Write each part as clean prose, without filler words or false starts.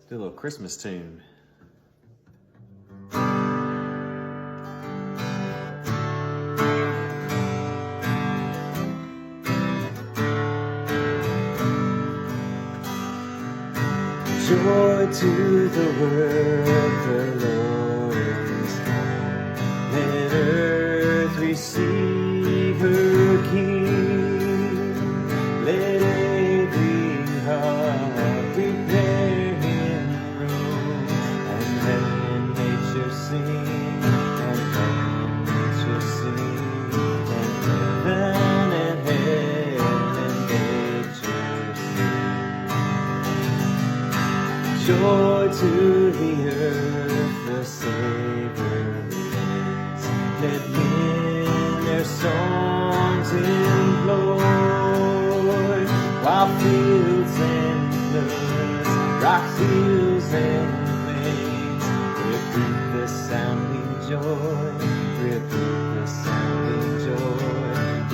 Do a little Christmas tune. Joy to the world, the Lord is come. Let earth receive her King. Let every heart prepare him room. And let nature sing, and let nature sing. And heaven and hell and nature sing. Joy to the earth, the Savior lives. Let men their songs employ, while fields and floods, rocks, hills and plains, repeat the sounding joy, repeat the sounding joy,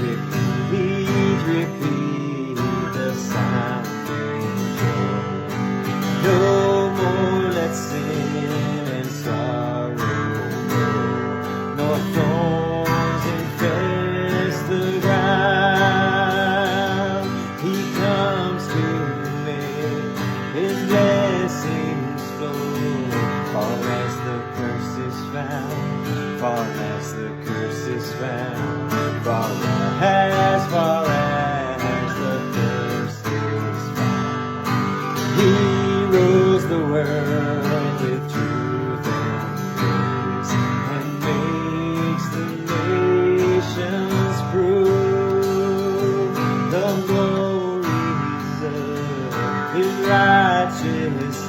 repeat the sounding joy. No more let sin and sorrow go, nor thorns infest the ground. He comes to make his blessings flow, far as the curse is found, far as the curse is found, far as the curse is found. He rules the world with truth and grace, and makes the nations prove the glories of his righteousness.